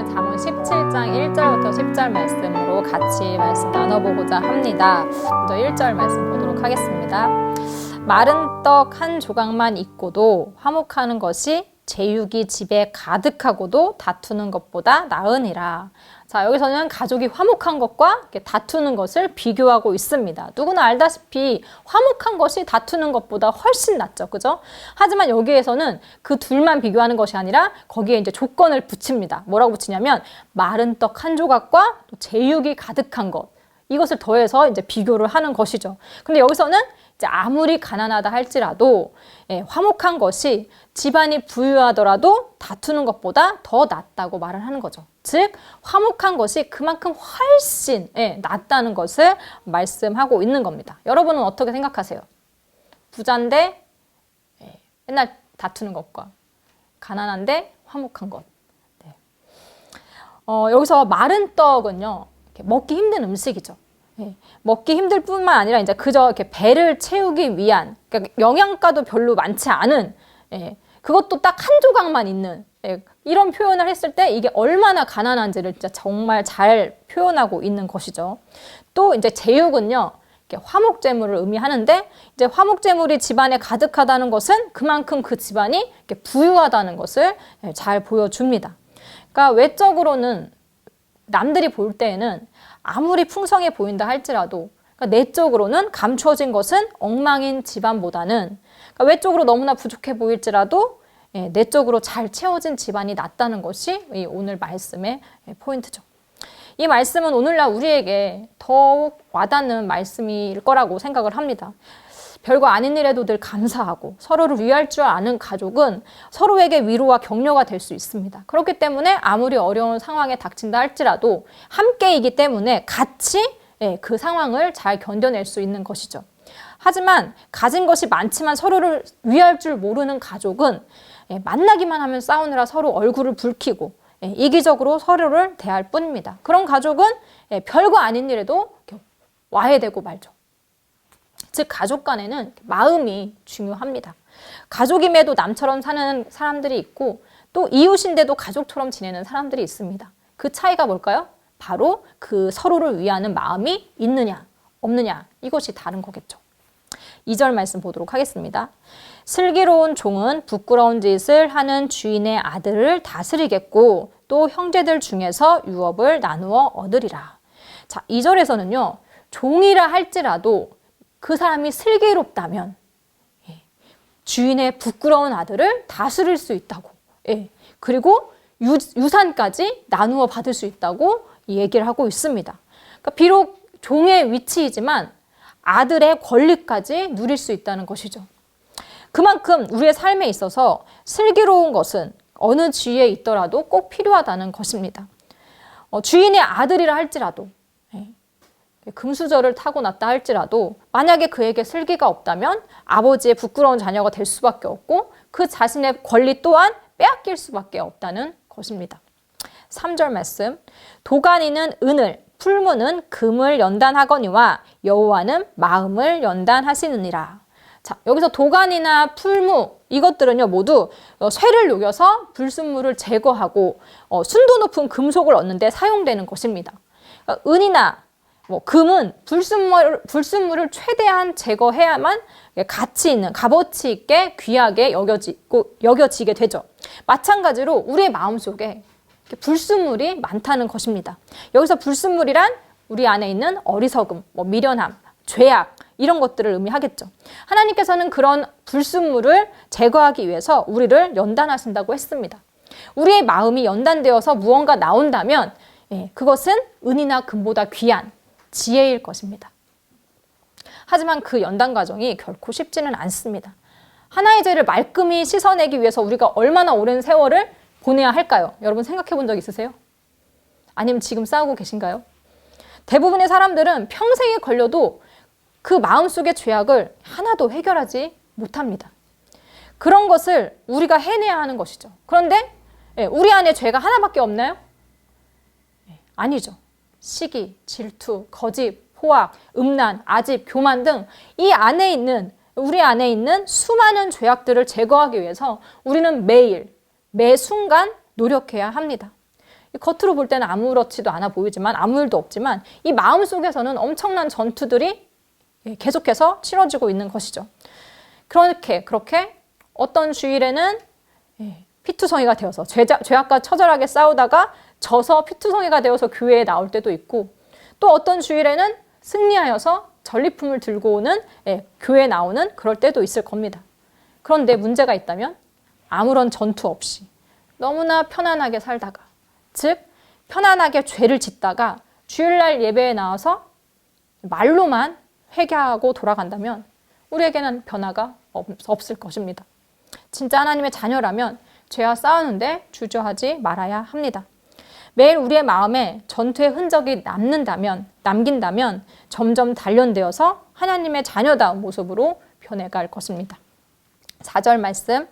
잠언 17장 1절부터 10절 말씀으로 같이 말씀 나눠보고자 합니다. 먼저 1절 말씀 보도록 하겠습니다. 마른 떡 한 조각만 있고도 화목하는 것이 제육이 집에 가득하고도 다투는 것보다 나으니라. 자, 여기서는 가족이 화목한 것과 다투는 것을 비교하고 있습니다. 누구나 알다시피 화목한 것이 다투는 것보다 훨씬 낫죠. 그죠? 하지만 여기에서는 그 둘만 비교하는 것이 아니라 거기에 이제 조건을 붙입니다. 뭐라고 붙이냐면 마른 떡 한 조각과 또 제육이 가득한 것. 이것을 더해서 이제 비교를 하는 것이죠. 근데 여기서는 이제 아무리 가난하다 할지라도 화목한 것이 집안이 부유하더라도 다투는 것보다 더 낫다고 말을 하는 거죠. 즉 화목한 것이 그만큼 훨씬 낫다는 것을 말씀하고 있는 겁니다. 여러분은 어떻게 생각하세요? 부자인데 맨날 다투는 것과 가난한데 화목한 것. 네. 여기서 마른 떡은요, 먹기 힘든 음식이죠. 먹기 힘들 뿐만 아니라 이제 그저 이렇게 배를 채우기 위한, 그러니까 영양가도 별로 많지 않은, 그것도 딱 한 조각만 있는, 이런 표현을 했을 때 이게 얼마나 가난한지를 진짜 정말 잘 표현하고 있는 것이죠. 또 이제 제육은요, 화목제물을 의미하는데, 이제 화목제물이 집안에 가득하다는 것은 그만큼 그 집안이 부유하다는 것을 잘 보여줍니다. 그러니까 외적으로는 남들이 볼 때에는 아무리 풍성해 보인다 할지라도 그러니까 내적으로는 감추어진 것은 엉망인 집안보다는 그러니까 외적으로 너무나 부족해 보일지라도 내적으로 잘 채워진 집안이 낫다는 것이 오늘 말씀의 포인트죠. 이 말씀은 오늘날 우리에게 더욱 와닿는 말씀일 거라고 생각을 합니다. 별거 아닌 일에도 늘 감사하고 서로를 위할 줄 아는 가족은 서로에게 위로와 격려가 될 수 있습니다. 그렇기 때문에 아무리 어려운 상황에 닥친다 할지라도 함께이기 때문에 같이 그 상황을 잘 견뎌낼 수 있는 것이죠. 하지만 가진 것이 많지만 서로를 위할 줄 모르는 가족은 만나기만 하면 싸우느라 서로 얼굴을 붉히고 이기적으로 서로를 대할 뿐입니다. 그런 가족은 별거 아닌 일에도 와해되고 말죠. 즉 가족 간에는 마음이 중요합니다. 가족임에도 남처럼 사는 사람들이 있고 또 이웃인데도 가족처럼 지내는 사람들이 있습니다. 그 차이가 뭘까요? 바로 그 서로를 위하는 마음이 있느냐 없느냐 이것이 다른 거겠죠. 2절 말씀 보도록 하겠습니다. 슬기로운 종은 부끄러운 짓을 하는 주인의 아들을 다스리겠고 또 형제들 중에서 유업을 나누어 얻으리라. 자, 2절에서는요. 종이라 할지라도 그 사람이 슬기롭다면 주인의 부끄러운 아들을 다스릴 수 있다고 그리고 유산까지 나누어 받을 수 있다고 얘기를 하고 있습니다. 그러니까 비록 종의 위치이지만 아들의 권리까지 누릴 수 있다는 것이죠. 그만큼 우리의 삶에 있어서 슬기로운 것은 어느 지위에 있더라도 꼭 필요하다는 것입니다. 주인의 아들이라 할지라도 금수저를 타고났다 할지라도 만약에 그에게 슬기가 없다면 아버지의 부끄러운 자녀가 될 수밖에 없고 그 자신의 권리 또한 빼앗길 수밖에 없다는 것입니다. 3절 말씀 도가니는 은을 풀무는 금을 연단하거니와 여호와는 마음을 연단하시느니라. 자, 여기서 도가니나 풀무 이것들은요 모두 쇠를 녹여서 불순물을 제거하고 순도 높은 금속을 얻는 데 사용되는 것입니다. 은이나 금은 불순물을 최대한 제거해야만 가치 있는, 값어치 있게 귀하게 여겨지게 되죠. 마찬가지로 우리의 마음속에 불순물이 많다는 것입니다. 여기서 불순물이란 우리 안에 있는 어리석음, 미련함, 죄악 이런 것들을 의미하겠죠. 하나님께서는 그런 불순물을 제거하기 위해서 우리를 연단하신다고 했습니다. 우리의 마음이 연단되어서 무언가 나온다면 그것은 은이나 금보다 귀한 지혜일 것입니다. 하지만 그 연단 과정이 결코 쉽지는 않습니다. 하나의 죄를 말끔히 씻어내기 위해서 우리가 얼마나 오랜 세월을 보내야 할까요? 여러분 생각해 본 적 있으세요? 아니면 지금 싸우고 계신가요? 대부분의 사람들은 평생에 걸려도 그 마음속의 죄악을 하나도 해결하지 못합니다. 그런 것을 우리가 해내야 하는 것이죠. 그런데 우리 안에 죄가 하나밖에 없나요? 아니죠. 시기, 질투, 거짓, 포악, 음란, 아집, 교만 등 이 안에 있는 우리 안에 있는 수많은 죄악들을 제거하기 위해서 우리는 매일, 매 순간 노력해야 합니다. 겉으로 볼 때는 아무렇지도 않아 보이지만 아무 일도 없지만 이 마음 속에서는 엄청난 전투들이 계속해서 치러지고 있는 것이죠. 그렇게 어떤 주일에는 피투성이가 되어서 죄악과 처절하게 싸우다가 져서 피투성이가 되어서 교회에 나올 때도 있고, 또 어떤 주일에는 승리하여서 전리품을 들고 오는 교회에 나오는 그럴 때도 있을 겁니다. 그런데 문제가 있다면 아무런 전투 없이 너무나 편안하게 살다가, 즉 편안하게 죄를 짓다가 주일날 예배에 나와서 말로만 회개하고 돌아간다면 우리에게는 변화가 없을 것입니다. 진짜 하나님의 자녀라면 죄와 싸우는데 주저하지 말아야 합니다. 매일 우리의 마음에 전투의 흔적이 남긴다면 점점 단련되어서 하나님의 자녀다운 모습으로 변해갈 것입니다. 4절 말씀,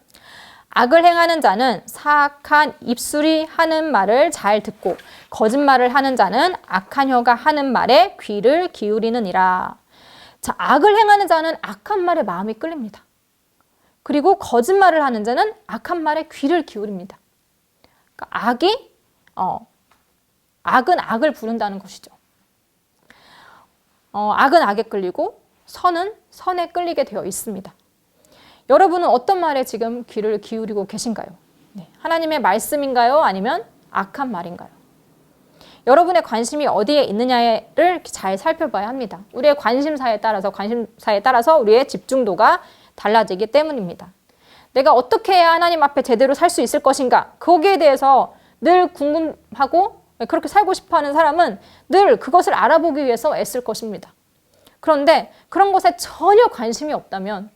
악을 행하는 자는 사악한 입술이 하는 말을 잘 듣고 거짓말을 하는 자는 악한 혀가 하는 말에 귀를 기울이느니라. 자, 악을 행하는 자는 악한 말에 마음이 끌립니다. 그리고 거짓말을 하는 자는 악한 말에 귀를 기울입니다. 그러니까 악은 악을 부른다는 것이죠. 악은 악에 끌리고 선은 선에 끌리게 되어 있습니다. 여러분은 어떤 말에 지금 귀를 기울이고 계신가요? 하나님의 말씀인가요? 아니면 악한 말인가요? 여러분의 관심이 어디에 있느냐를 잘 살펴봐야 합니다. 우리의 관심사에 따라서 우리의 집중도가 달라지기 때문입니다. 내가 어떻게 해야 하나님 앞에 제대로 살 수 있을 것인가? 거기에 대해서 늘 궁금하고 그렇게 살고 싶어하는 사람은 늘 그것을 알아보기 위해서 애쓸 것입니다. 그런데 그런 것에 전혀 관심이 없다면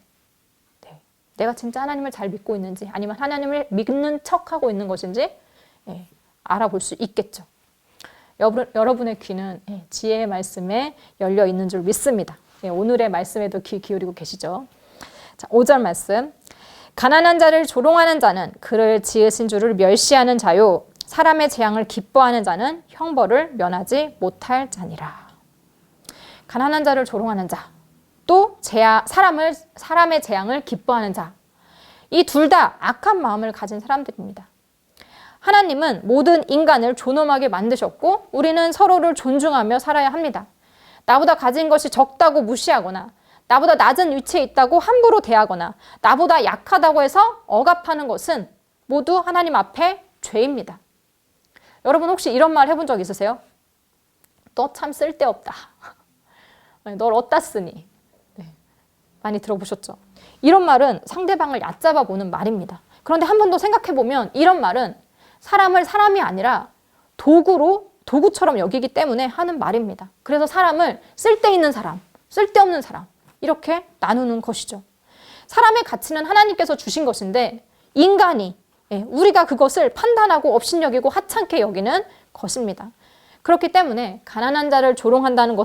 내가 진짜 하나님을 잘 믿고 있는지 아니면 하나님을 믿는 척하고 있는 것인지 알아볼 수 있겠죠. 여러분의 귀는 지혜의 말씀에 열려 있는 줄 믿습니다. 오늘의 말씀에도 귀 기울이고 계시죠. 자, 5절 말씀. 가난한 자를 조롱하는 자는 그를 지으신 주를 멸시하는 자요. 사람의 재앙을 기뻐하는 자는 형벌을 면하지 못할 자니라. 가난한 자를 조롱하는 자, 또 사람의 재앙을 기뻐하는 자. 이 둘 다 악한 마음을 가진 사람들입니다. 하나님은 모든 인간을 존엄하게 만드셨고 우리는 서로를 존중하며 살아야 합니다. 나보다 가진 것이 적다고 무시하거나 나보다 낮은 위치에 있다고 함부로 대하거나 나보다 약하다고 해서 억압하는 것은 모두 하나님 앞에 죄입니다. 여러분 혹시 이런 말 해본 적 있으세요? 너 참 쓸데없다. 널 어디다 쓰니? 많이 들어보셨죠? 이런 말은 상대방을 얕잡아 보는 말입니다. 그런데 한 번 더 생각해보면 이런 말은 사람을 사람이 아니라 도구처럼 여기기 때문에 하는 말입니다. 그래서 사람을 쓸데있는 사람, 쓸데없는 사람 이렇게 나누는 것이죠. 사람의 가치는 하나님께서 주신 것인데 인간이 우리가 그것을 판단하고 업신여기고 하찮게 여기는 것입니다. 그렇기 때문에 가난한 자를 조롱한다면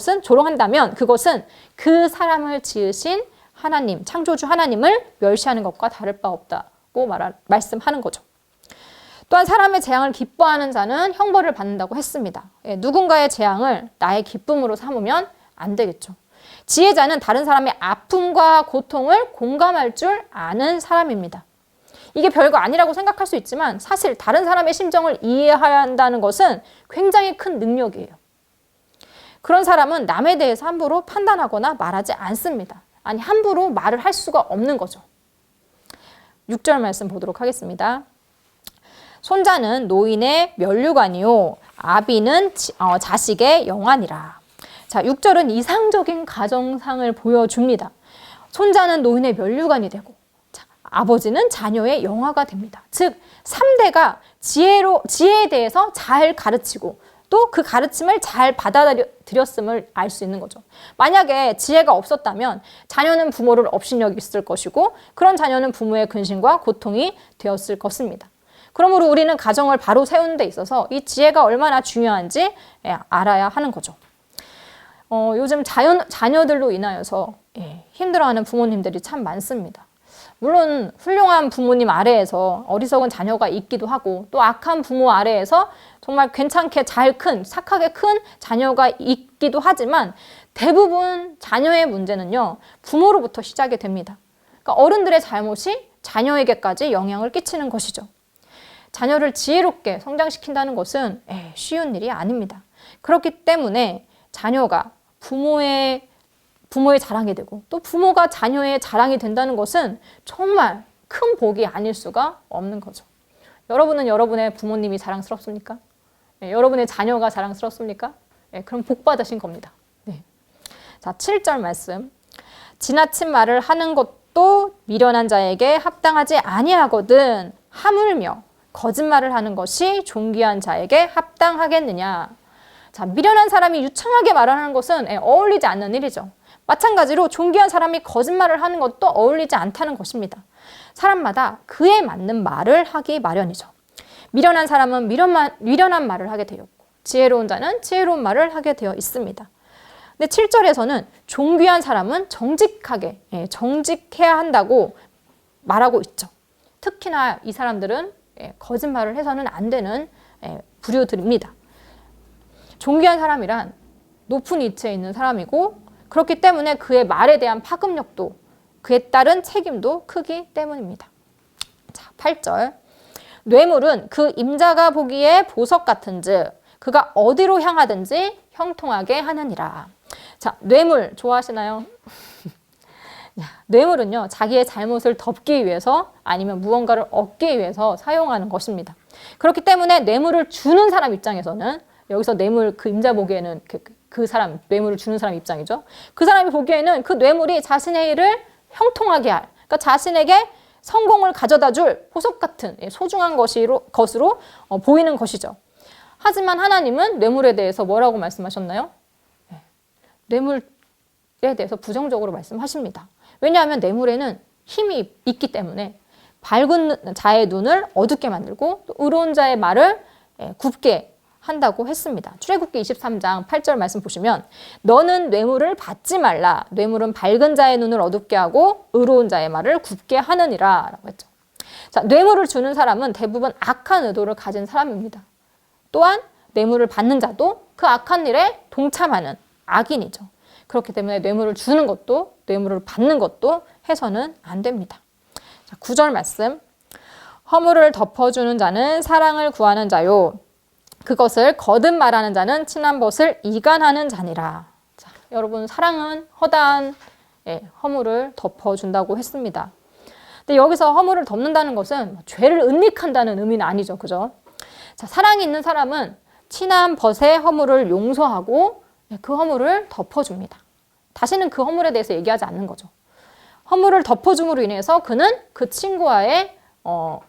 그것은 그 사람을 지으신 하나님, 창조주 하나님을 멸시하는 것과 다를 바 없다고 말씀하는 거죠. 또한 사람의 재앙을 기뻐하는 자는 형벌을 받는다고 했습니다. 누군가의 재앙을 나의 기쁨으로 삼으면 안 되겠죠. 지혜자는 다른 사람의 아픔과 고통을 공감할 줄 아는 사람입니다. 이게 별거 아니라고 생각할 수 있지만 사실 다른 사람의 심정을 이해해야 한다는 것은 굉장히 큰 능력이에요. 그런 사람은 남에 대해서 함부로 판단하거나 말하지 않습니다. 아니 함부로 말을 할 수가 없는 거죠. 6절 말씀 보도록 하겠습니다. 손자는 노인의 면류관이요 아비는 자식의 영안이라. 자, 6절은 이상적인 가정상을 보여줍니다. 손자는 노인의 면류관이 되고 아버지는 자녀의 영화가 됩니다. 즉 3대가 지혜에 대해서 잘 가르치고 또 그 가르침을 잘 받아들였음을 알 수 있는 거죠. 만약에 지혜가 없었다면 자녀는 부모를 업신여겼을 것이고 그런 자녀는 부모의 근심과 고통이 되었을 것입니다. 그러므로 우리는 가정을 바로 세우는 데 있어서 이 지혜가 얼마나 중요한지 알아야 하는 거죠. 요즘 자녀들로 인하여서 힘들어하는 부모님들이 참 많습니다. 물론 훌륭한 부모님 아래에서 어리석은 자녀가 있기도 하고 또 악한 부모 아래에서 정말 괜찮게 잘 큰, 착하게 큰 자녀가 있기도 하지만 대부분 자녀의 문제는요, 부모로부터 시작이 됩니다. 그러니까 어른들의 잘못이 자녀에게까지 영향을 끼치는 것이죠. 자녀를 지혜롭게 성장시킨다는 것은 쉬운 일이 아닙니다. 그렇기 때문에 자녀가 부모의 자랑이 되고 또 부모가 자녀의 자랑이 된다는 것은 정말 큰 복이 아닐 수가 없는 거죠. 여러분은 여러분의 부모님이 자랑스럽습니까? 여러분의 자녀가 자랑스럽습니까? 그럼 복 받으신 겁니다. 네. 자, 7절 말씀. 지나친 말을 하는 것도 미련한 자에게 합당하지 아니하거든 하물며 거짓말을 하는 것이 존귀한 자에게 합당하겠느냐. 자, 미련한 사람이 유창하게 말하는 것은 어울리지 않는 일이죠. 마찬가지로 존귀한 사람이 거짓말을 하는 것도 어울리지 않다는 것입니다. 사람마다 그에 맞는 말을 하기 마련이죠. 미련한 사람은 미련한 말을 하게 되었고 지혜로운 자는 지혜로운 말을 하게 되어 있습니다. 근데 7절에서는 존귀한 사람은 정직해야 한다고 말하고 있죠. 특히나 이 사람들은 거짓말을 해서는 안 되는 부류들입니다. 존귀한 사람이란 높은 위치에 있는 사람이고 그렇기 때문에 그의 말에 대한 파급력도 그에 따른 책임도 크기 때문입니다. 자, 8절. 뇌물은 그 임자가 보기에 보석 같은즉 그가 어디로 향하든지 형통하게 하느니라. 자, 뇌물 좋아하시나요? 뇌물은요, 자기의 잘못을 덮기 위해서 아니면 무언가를 얻기 위해서 사용하는 것입니다. 그렇기 때문에 뇌물을 주는 사람 입장에서는 여기서 뇌물 그 임자 보기에는 그 사람, 뇌물을 주는 사람 입장이죠. 그 사람이 보기에는 그 뇌물이 자신의 일을 형통하게 할, 그러니까 자신에게 성공을 가져다 줄 보석 같은 소중한 것으로 보이는 것이죠. 하지만 하나님은 뇌물에 대해서 뭐라고 말씀하셨나요? 뇌물에 대해서 부정적으로 말씀하십니다. 왜냐하면 뇌물에는 힘이 있기 때문에 밝은 자의 눈을 어둡게 만들고 또 의로운 자의 말을 굽게 한다고 했습니다. 출애굽기 23장 8절 말씀 보시면 너는 뇌물을 받지 말라. 뇌물은 밝은 자의 눈을 어둡게 하고 의로운 자의 말을 굽게 하느니라 라고 했죠. 자, 뇌물을 주는 사람은 대부분 악한 의도를 가진 사람입니다. 또한 뇌물을 받는 자도 그 악한 일에 동참하는 악인이죠. 그렇기 때문에 뇌물을 주는 것도 뇌물을 받는 것도 해서는 안 됩니다. 자, 9절 말씀. 허물을 덮어주는 자는 사랑을 구하는 자요. 그것을 거듭 말하는 자는 친한 벗을 이간하는 자니라. 자, 여러분 사랑은 허다한 허물을 덮어준다고 했습니다. 근데 여기서 허물을 덮는다는 것은 죄를 은닉한다는 의미는 아니죠. 그죠? 자, 사랑이 있는 사람은 친한 벗의 허물을 용서하고 그 허물을 덮어줍니다. 다시는 그 허물에 대해서 얘기하지 않는 거죠. 허물을 덮어줌으로 인해서 그는 그 친구와의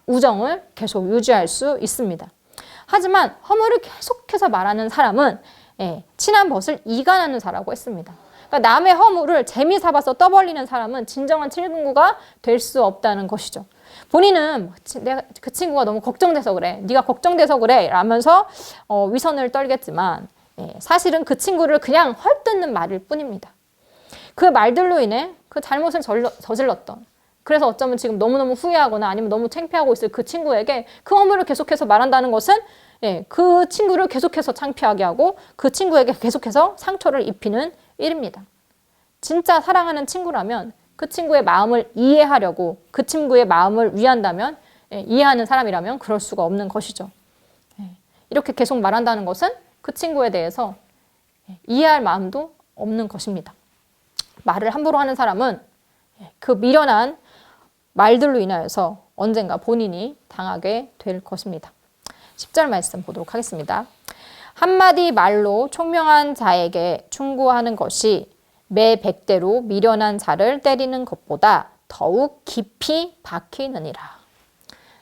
우정을 계속 유지할 수 있습니다. 하지만 허물을 계속해서 말하는 사람은 친한 벗을 이간하는 자라고 했습니다. 그러니까 남의 허물을 재미삼아서 떠벌리는 사람은 진정한 친구가 될 수 없다는 것이죠. 본인은 내가 그 친구가 너무 걱정돼서 그래, 네가 걱정돼서 그래 라면서 위선을 떨겠지만 사실은 그 친구를 그냥 헐뜯는 말일 뿐입니다. 그 말들로 인해 그 잘못을 저질렀던, 그래서 어쩌면 지금 너무너무 후회하거나 아니면 너무 창피하고 있을 그 친구에게 그 허물을 계속해서 말한다는 것은 그 친구를 계속해서 창피하게 하고 그 친구에게 계속해서 상처를 입히는 일입니다. 진짜 사랑하는 친구라면 그 친구의 마음을 이해하려고 그 친구의 마음을 위한다면 이해하는 사람이라면 그럴 수가 없는 것이죠. 이렇게 계속 말한다는 것은 그 친구에 대해서 이해할 마음도 없는 것입니다. 말을 함부로 하는 사람은 그 미련한 말들로 인하여서 언젠가 본인이 당하게 될 것입니다. 10절 말씀 보도록 하겠습니다. 한마디 말로 총명한 자에게 충고하는 것이 매 100대로 미련한 자를 때리는 것보다 더욱 깊이 박히느니라.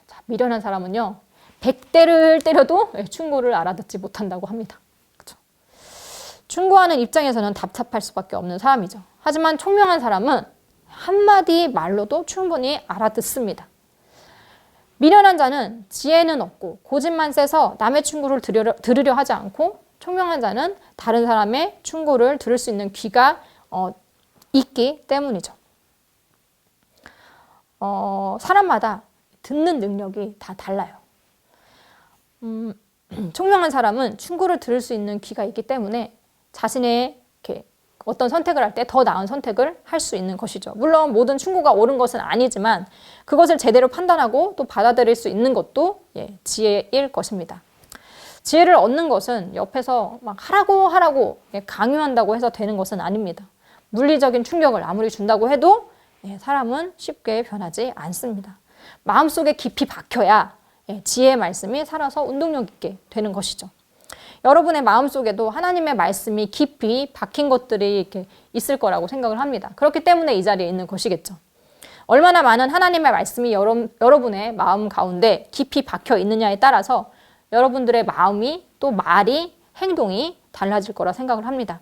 자, 미련한 사람은요, 100대를 때려도 충고를 알아듣지 못한다고 합니다. 그렇죠? 충고하는 입장에서는 답답할 수밖에 없는 사람이죠. 하지만 총명한 사람은 한마디 말로도 충분히 알아듣습니다. 미련한 자는 지혜는 없고 고집만 세서 남의 충고를 들으려 하지 않고, 총명한 자는 다른 사람의 충고를 들을 수 있는 귀가 있기 때문이죠. 사람마다 듣는 능력이 다 달라요. 총명한 사람은 충고를 들을 수 있는 귀가 있기 때문에 자신의 어떤 선택을 할 때 더 나은 선택을 할 수 있는 것이죠. 물론 모든 충고가 옳은 것은 아니지만 그것을 제대로 판단하고 또 받아들일 수 있는 것도 지혜일 것입니다. 지혜를 얻는 것은 옆에서 막 하라고 강요한다고 해서 되는 것은 아닙니다. 물리적인 충격을 아무리 준다고 해도 사람은 쉽게 변하지 않습니다. 마음속에 깊이 박혀야 지혜의 말씀이 살아서 운동력 있게 되는 것이죠. 여러분의 마음속에도 하나님의 말씀이 깊이 박힌 것들이 이렇게 있을 거라고 생각을 합니다. 그렇기 때문에 이 자리에 있는 것이겠죠. 얼마나 많은 하나님의 말씀이 여러분의 마음 가운데 깊이 박혀 있느냐에 따라서 여러분들의 마음이 또 말이 행동이 달라질 거라 생각을 합니다.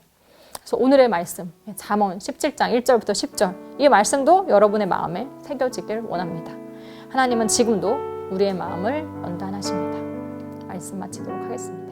그래서 오늘의 말씀 잠언 17장 1절부터 10절 이 말씀도 여러분의 마음에 새겨지길 원합니다. 하나님은 지금도 우리의 마음을 연단하십니다. 말씀 마치도록 하겠습니다.